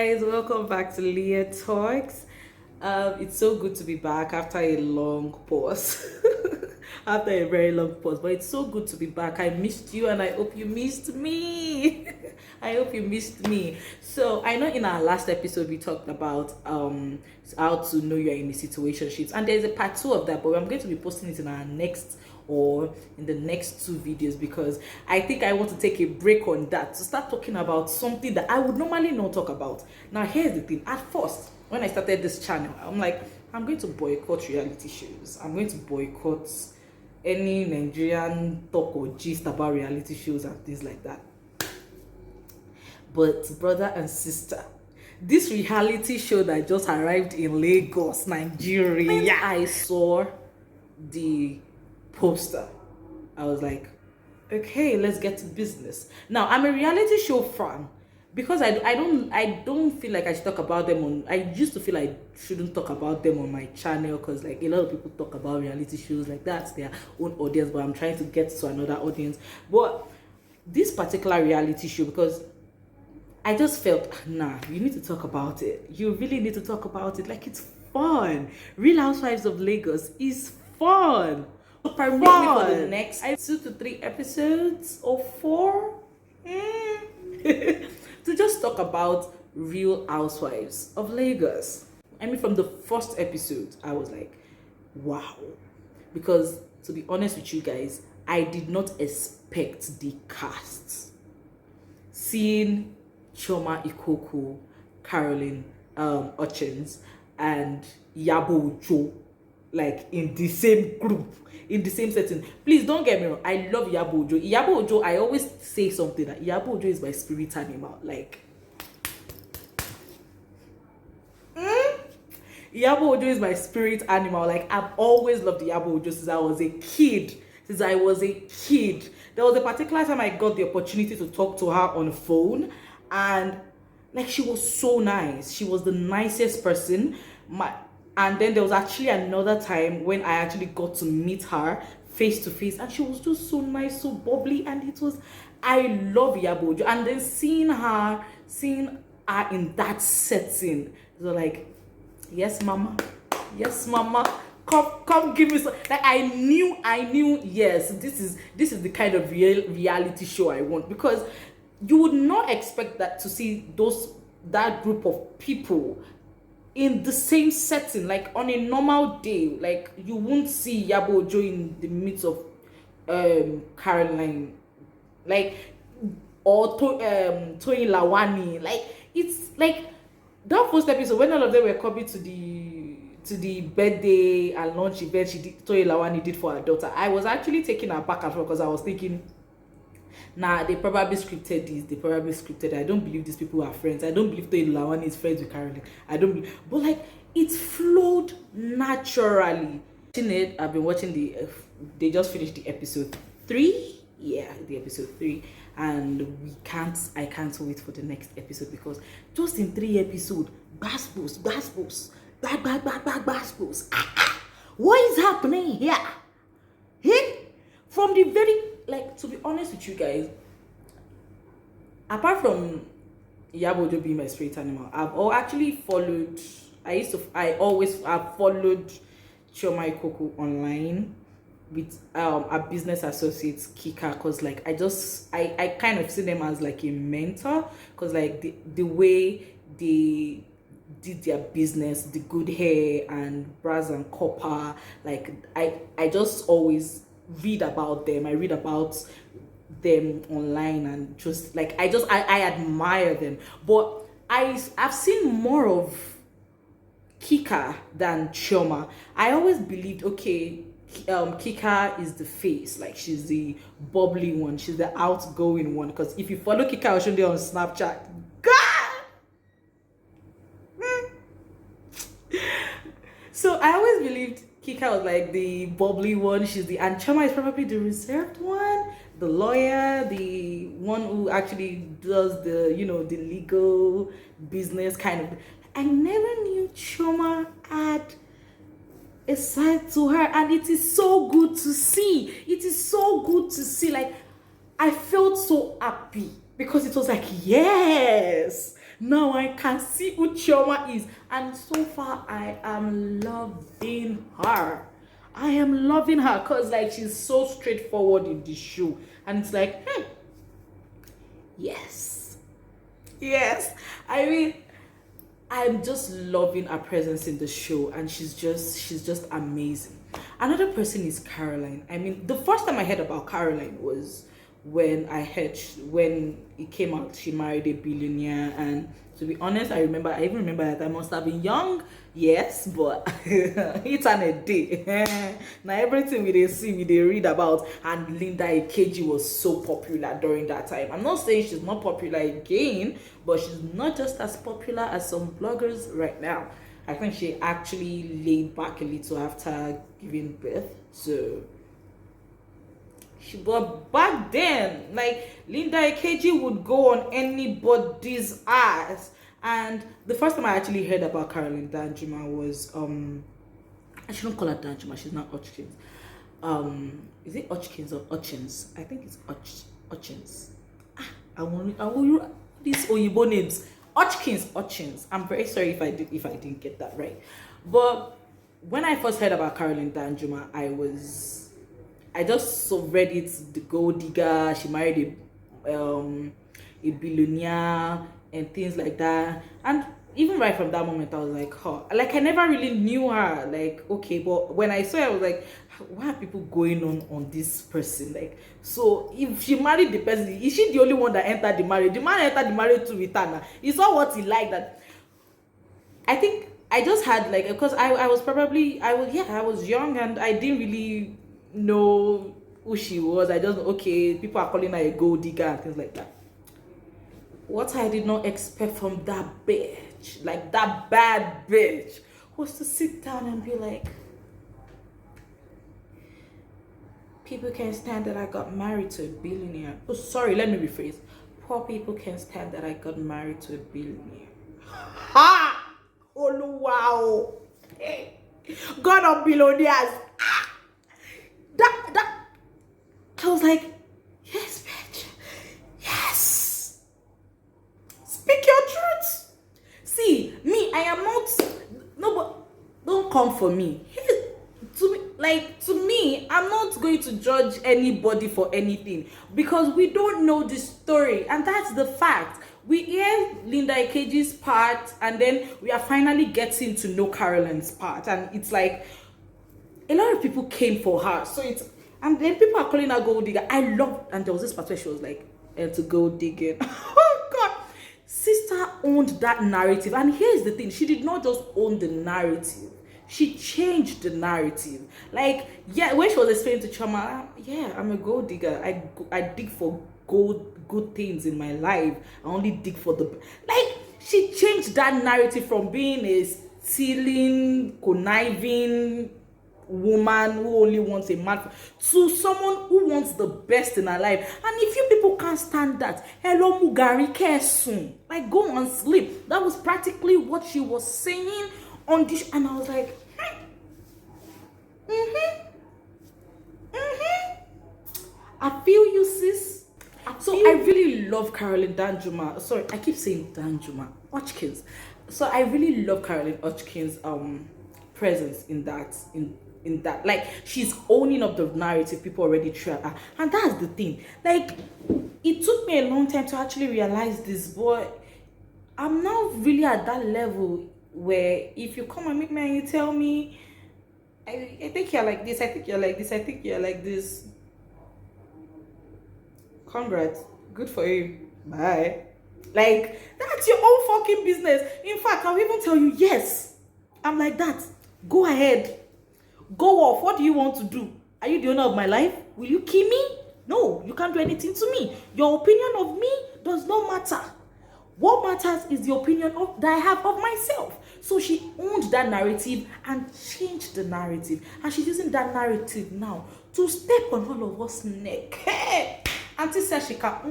guys, welcome back to Leah Talks. It's so good to be back after a long pause. After a very long pause, but it's so good to be back. I missed you and I hope you missed me. I hope you missed me. So I know in our last episode we talked about how to know you're in a situationship, and there's a part 2 of that, but I'm going to be posting it in our next or in the next 2 videos because I think I want to take a break on that to start talking about something that I would normally not talk about. Now here's the thing. At first, when I started this channel, I'm like, I'm going to boycott reality shows. I'm going to boycott any Nigerian talk or gist about reality shows and things like that. But brother and sister, this reality show that just arrived in Lagos, Nigeria, I saw the poster, I was like, okay, let's get to business. Now I'm a reality show fan because I don't feel like I should talk about them on. I used to feel I shouldn't talk about them on my channel because like a lot of people talk about reality shows like that's their own audience, but I'm trying to get to another audience. But this particular reality show, because I just felt, nah, you need to talk about it. You really need to talk about it. Like, it's fun. Real Housewives of Lagos is fun. Permit me for the next 2 to 3 episodes or 4 to just talk about Real Housewives of Lagos. I mean, from the first episode, I was like, wow. Because to be honest with you guys, I did not expect the cast. Seeing Chioma Ikoku, Caroline Hutchins, and Yabo Ojo like in the same group, in the same setting. Please don't get me wrong, I love Yabo Ojo. Yabo Ojo, I always say something that Yabo Ojo is my spirit animal. Like, Yabo Ojo is my spirit animal. Like, I've always loved Yabo Ojo since I was a kid. There was a particular time I got the opportunity to talk to her on the phone, and like, she was so nice. She was the nicest person. And then there was actually another time when I actually got to meet her face to face, and she was just so nice, so bubbly, and I love Yabo Ojo. And then seeing her in that setting, it was like, yes mama, come give me some. Like, I knew, yes, this is the kind of reality show I want, because you would not expect that to see that group of people in the same setting. Like, on a normal day, like, you won't see Yabo Ojo in the midst of Caroline, like, or Toyin Lawani. Like, it's like that first episode when all of them were coming to the birthday and launch event Toyin Lawani did for her daughter. I was actually taking her back and forth because I was thinking, nah, they probably scripted this. They probably scripted it. I don't believe these people are friends. I don't believe Toyin Lawani is friends with Caroline. I don't believe. But like, it flowed naturally. I've been watching they just finished the episode 3. Yeah, the episode 3. And I can't wait for the next episode, because just in 3 episodes, baspos. What is happening here? Hey? From the very, like, to be honest with you guys, apart from Yabo Ojo being my spirit animal, I've followed Chioma Ikoku online with our business associates Kika, because like I kind of see them as like a mentor, because like the way they did their business, the good hair and brass and copper, like I just always read about them. I read about them online, and just like I admire them. But I've seen more of Kika than Chioma. I always believed, okay, Kika is the face, like she's the bubbly one, she's the outgoing one, because if you follow Kika Oshunde on Snapchat, God! So I always believed Kika was like the bubbly one, and Chioma is probably the reserved one, the lawyer, the one who actually does the legal business kind of. I never knew Chioma had a side to her, and it is so good to see. Like, I felt so happy, because it was like, yes, Now I can see who Chioma is. And so far, I am loving her. I am loving her because like she's so straightforward in the show. And it's like, yes. Yes. I mean, I'm just loving her presence in the show, and she's just amazing. Another person is Caroline. I mean, the first time I heard about Caroline was when when it came out she married a billionaire, and to be honest, I even remember that I must have been young, yes, but it's an a day. Now everything we see, we read about, and Linda Ikeji was so popular during that time. I'm not saying she's not popular again, but she's not just as popular as some bloggers right now. I think she actually laid back a little after giving birth, so but back then, like, Linda Ikeji would go on anybody's ass. And the first time I actually heard about Caroline Danjuma was I shouldn't call her Danjuma, she's not Hutchins. Is it Hutchins or Hutchins? I think it's Hutchins. I want these Oyibo names. Hutchins. I'm very sorry if I didn't get that right. But when I first heard about Caroline Danjuma, I just saw Reddit, the gold digger, she married a billionaire and things like that. And even right from that moment, I was like, huh. Like, I never really knew her. Like, okay, but when I saw her, I was like, why are people going on this person? Like, so if she married the person, is she the only one that entered the marriage? The man entered the marriage to return. He saw what he liked. That I think I just had like, because I was young and I didn't really know who she was. I just, okay, people are calling her a gold digger and things like that. What I did not expect from that bitch, like that bad bitch, was to sit down and be like, people can't stand that I got married to a billionaire. Oh, sorry, let me rephrase. Poor people can't stand that I got married to a billionaire. Ha! Oh, wow. Hey. God of billionaires. That I was like, yes, bitch. Yes. Speak your truth. See, me, I am not, no, but don't come for me. To me, I'm not going to judge anybody for anything because we don't know the story, and that's the fact. We hear Linda Ikeji's part, and then we are finally getting to know Caroline's part, and it's like a lot of people came for her. So and then people are calling her gold digger. I love, and there was this part where she was like, to gold digging. Oh God, sister owned that narrative, and here's the thing: she did not just own the narrative. She changed the narrative. Like, yeah, when she was explaining to Choma, yeah, I'm a gold digger. I dig for good things in my life. I only dig for the, like, she changed that narrative from being a stealing, conniving woman who only wants a man to someone who wants the best in her life. And if you people can't stand that, hello Mugari Kesun, like, go and sleep. That was practically what she was saying on this, and I was like, I feel you, sis. I really love Caroline Danjuma. Sorry, I keep saying Danjuma. Hutchins. So I really love Caroline Hutchins' presence in that. Like, she's owning up the narrative people already tried her. And that's the thing. Like, it took me a long time to actually realize this, but I'm not really at that level where if you come and meet me and you tell me, I think you're like this, I think you're like this, I think you're like this, congrats, good for you, bye. Like, that's your own fucking business. In fact, I'll even tell you, yes, I'm like that. Go ahead, go off. What do you want to do? Are you the owner of my life? Will you kill me? No, you can't do anything to me. Your opinion of me does not matter. What matters is the opinion that I have of myself. So she owned that narrative and changed the narrative, and she's using that narrative now to step on all of us neck. Hey! Auntie says she can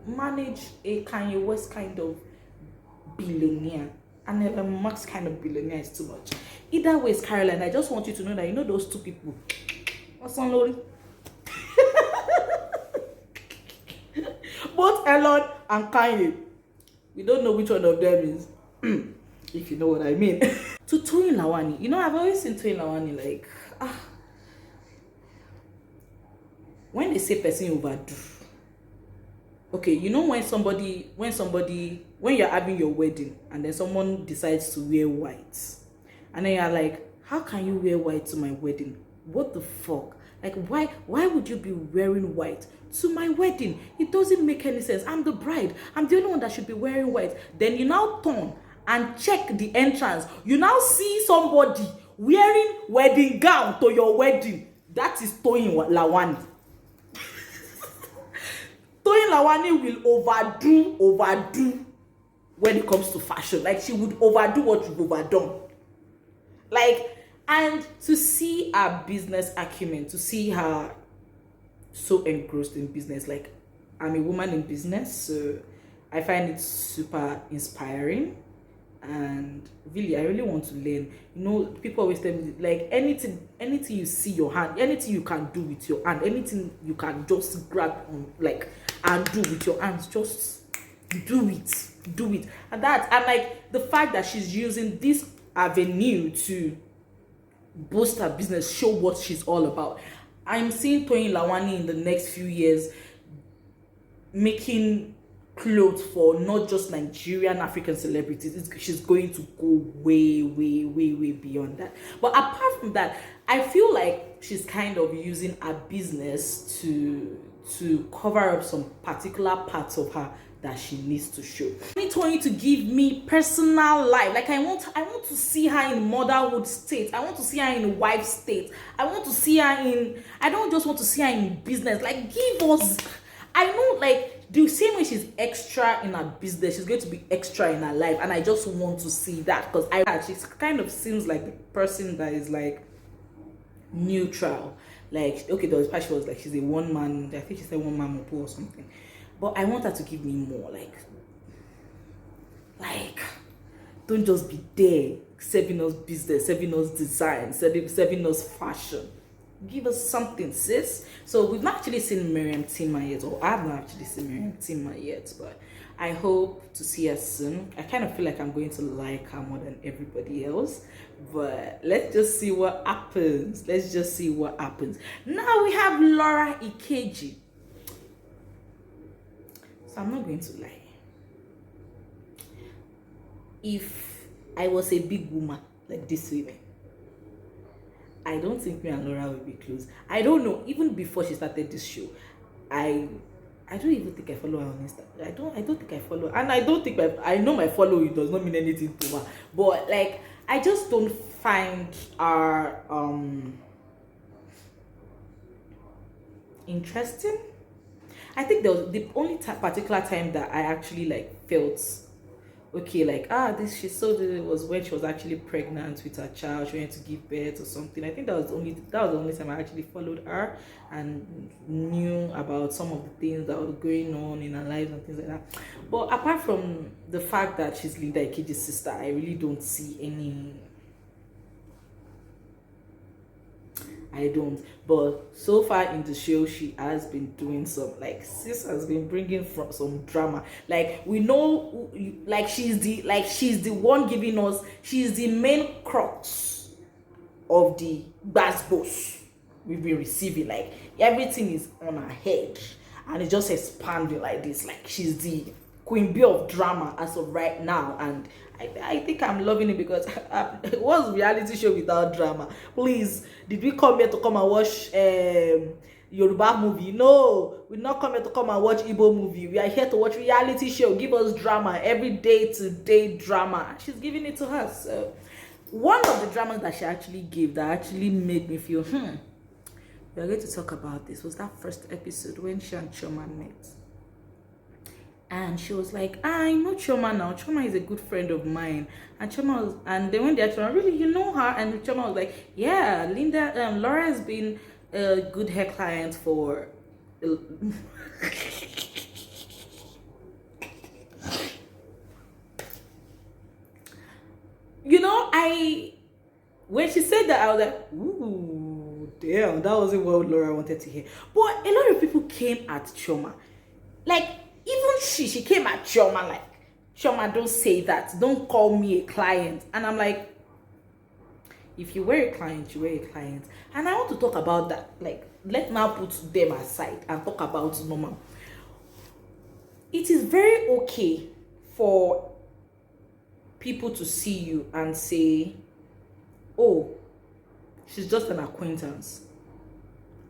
manage a Kanye West kind of billionaire, and a Max kind of billionaire is too much. Either way, Caroline, I just want you to know that you know those two people. What's on Lori? Both Elon and Kanye. We don't know which one of them is. If you know what I mean. To Toyin Lawani, I've always seen Toyin Lawani like, when they say person overdo. Okay, when you're having your wedding and then someone decides to wear white, and then you're like, how can you wear white to my wedding? What the fuck? Like, why would you be wearing white to my wedding? It doesn't make any sense. I'm the bride. I'm the only one that should be wearing white. Then you now turn and check the entrance. You now see somebody wearing wedding gown to your wedding. That is Toyin Lawani. Toyin Lawani will overdo when it comes to fashion. Like, she would overdo what you've overdone. Like, and to see her business acumen, to see her so engrossed in business. Like, I'm a woman in business, so I find it super inspiring. And really, I really want to learn. People always tell me, like, anything you see your hand, anything you can do with your hand, anything you can just grab on, like, and do with your hands, just do it. And like the fact that she's using this avenue to boost her business, show what she's all about. I'm seeing Toyin Lawani in the next few years making clothes for not just Nigerian African celebrities. She's going to go way beyond that. But apart from that, I feel like she's kind of using her business to cover up some particular parts of her that she needs to show. I need Toyin to give me personal life. Like, I want to see her in motherhood state. I want to see her in wife state. I want to see her in, I don't just want to see her in business. Like, give us, I know, like, the same way she's extra in her business, she's going to be extra in her life. And I just want to see that, because she kind of seems like the person that is like neutral. Like, okay, there was part she was like, she's a one-man, I think she said one-man mopo or something. But I want her to give me more, like, don't just be there serving us business, serving us design, serving us fashion. Give us something, sis. So we've not actually seen Miriam Tima yet, or I've not actually seen Miriam Tima yet, but I hope to see her soon. I kind of feel like I'm going to like her more than everybody else, but let's just see what happens. Now we have Laura Ikeji. So I'm not going to lie. If I was a big woman like this women, I don't think me and Laura will be close. I don't know. Even before she started this show, I don't even think I follow her on Instagram. I don't think I follow her. And I don't think I know my following does not mean anything to her. But like, I just don't find her interesting. I think there was the only particular time that I actually like felt okay, like, she saw that it was when she was actually pregnant with her child, she wanted to give birth or something. I think that was the only time I actually followed her and knew about some of the things that were going on in her life and things like that. But apart from the fact that she's Linda Ikeji's sister, I really don't see any. I don't. But so far in the show, she has been doing some, like, sis has been bringing from some drama. Like, we know, like, she's the one giving us, she's the main crux of the boss we've been receiving. Like, everything is on her head and it's just expanding like this. Like, she's the queen bee of drama as of right now, and I think I'm loving it, because what's reality show without drama? Please, did we come here to come and watch Yoruba movie? No, we're not coming to come and watch Igbo movie. We are here to watch reality show. Give us drama, every day-to-day drama. She's giving it to us. So one of the dramas that she actually gave that actually made me feel, we are going to talk about this, was that first episode when she and Chioma met. And she was like, I know Chioma now. Chioma is a good friend of mine. And Chioma was, and then when they asked her, really, you know her? And Chioma was like, yeah, Laura has been a good hair client for. When she said that, I was like, ooh, damn, that wasn't what Laura wanted to hear. But a lot of people came at Chioma. Like, she came at Chioma like, Chioma, don't say that. Don't call me a client. And I'm like, if you were a client, you were a client. And I want to talk about that. Like, let's now put them aside and talk about normal. It is very okay for people to see you and say, oh, she's just an acquaintance.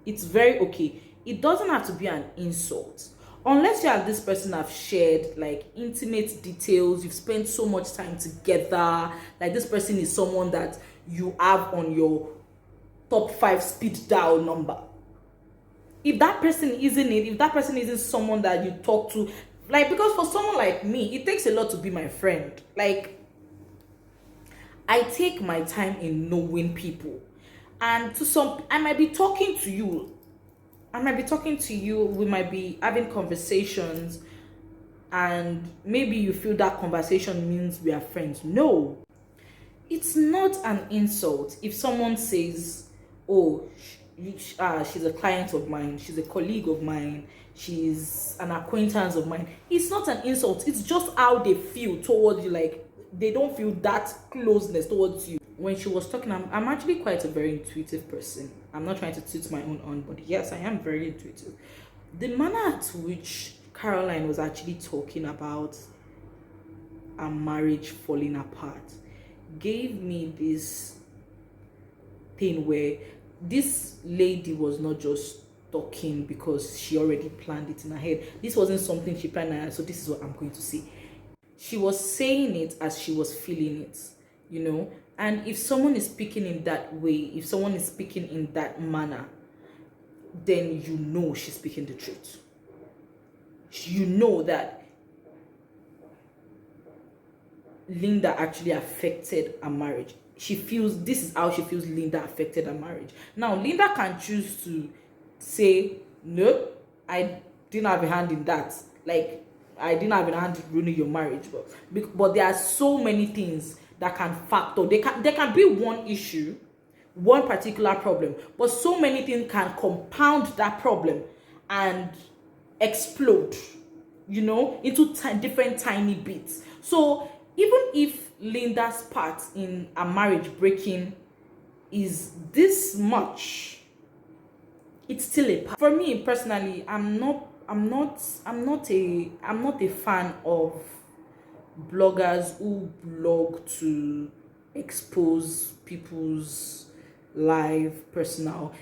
It's very okay. It doesn't have to be an insult. Unless you and this person have shared like intimate details, you've spent so much time together, like this person is someone that you have on your top 5 speed dial number. If that person isn't it, if that person isn't someone that you talk to, like, because for someone like me, it takes a lot to be my friend. Like, I take my time in knowing people. And to some, I might be talking to you. We might be having conversations, and maybe you feel that conversation means we are friends. No, it's not an insult if someone says, oh, she's a client of mine, she's a colleague of mine, she's an acquaintance of mine. It's not an insult. It's just how they feel towards you. Like, they don't feel that closeness towards you. When she was talking, I'm actually quite a very intuitive person. I'm not trying to toot my own horn, but yes, I am very intuitive. The manner at which Caroline was actually talking about a marriage falling apart gave me this thing where this lady was not just talking because she already planned it in her head. This wasn't something she planned in her head, so this is what I'm going to say. She was saying it as she was feeling it, you know. And if someone is speaking in that way, if someone is speaking in that manner, then you know she's speaking the truth. You know that Linda actually affected a marriage. She feels, this is how she feels Linda affected a marriage. Now, Linda can choose to say, no, I didn't have a hand in that. Like, I didn't have a hand in ruining your marriage. But there are so many things that can factor. There can be one issue, one particular problem, but so many things can compound that problem and explode, you know, into different tiny bits. So even if Linda's part in a marriage breaking is this much, it's still a part. For me personally, I'm not a fan of bloggers who blog to expose people's personal.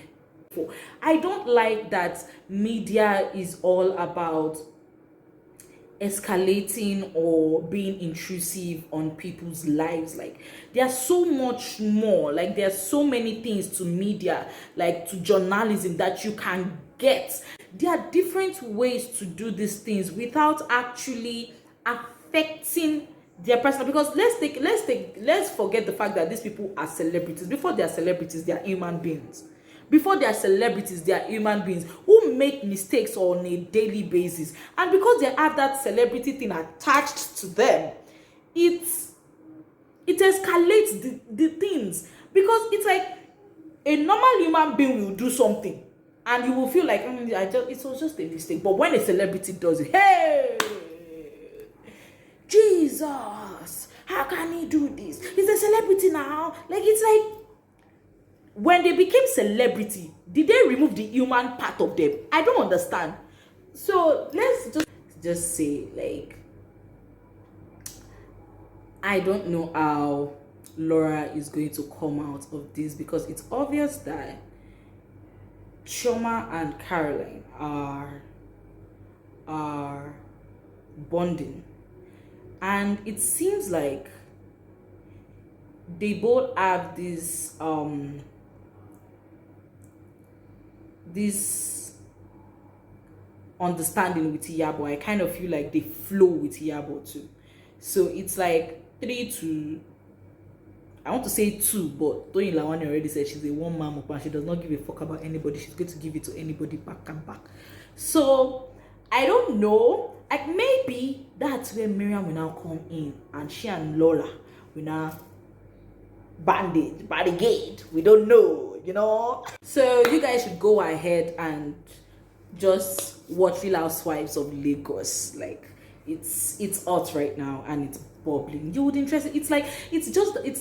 I don't like that media is all about escalating or being intrusive on people's lives. Like, there's so much more, like there's so many things to media, like to journalism, that you can get. There are different ways to do these things without actually affecting their personal, because let's forget the fact that these people are celebrities. Before they are celebrities, they are human beings. Before they are celebrities, they are human beings who make mistakes on a daily basis. And because they have that celebrity thing attached to them, it escalates the things. Because it's like a normal human being will do something and you will feel like, it was just a mistake. But when a celebrity does it, hey, Jesus, how can he do this? He's a celebrity now. Like, it's like, when they became celebrity, did they remove the human part of them? I don't understand. So let's just say, like, I don't know how Laura is going to come out of this, because it's obvious that Chioma and Caroline are bonding, and it seems like they both have this understanding with Iyabo. I kind of feel like they flow with Iyabo too. So it's like 3-2. I want to say 2, but Toyin Lawani already said she's a one-man mukbang. She does not give a fuck about anybody. She's going to give it to anybody back and back. So I don't know. Like, maybe that's where Miriam will now come in, and she and Lola will now barricade. We don't know, you know. So you guys should go ahead and just watch Real Housewives of Lagos. Like, it's hot right now and it's bubbling. You would interest. It's like it's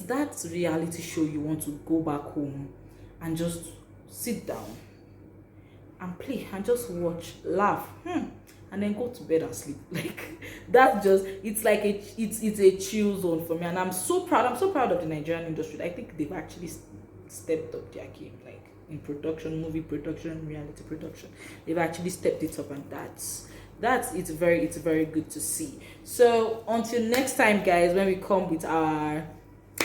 that reality show you want to go back home and just sit down and play and just watch, laugh, and then go to bed and sleep. Like that's just it's like it's a chill zone for me, and I'm so proud. I'm so proud of the Nigerian industry. I think they've actually stepped up their game, like in production, movie production, reality production. They've actually stepped it up, and it's very good to see. So until next time, guys, when we come with our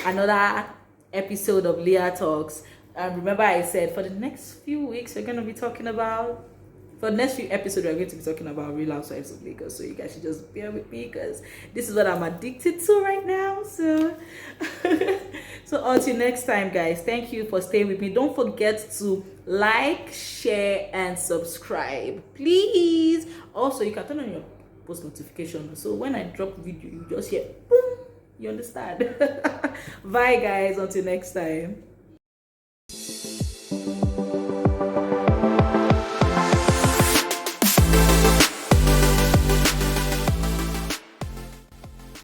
another episode of Leah Talks. Remember I said for the next few weeks we're going to be talking about, for the next few episodes we're going to be talking about Real Housewives of Lagos. So you guys should just bear with me because this is what I'm addicted to right now. So so until next time, guys, thank you for staying with me. Don't forget to like, share, and subscribe, please. Also, you can turn on your post notification so when I drop video you just hear boom. You understand? Bye, guys, until next time.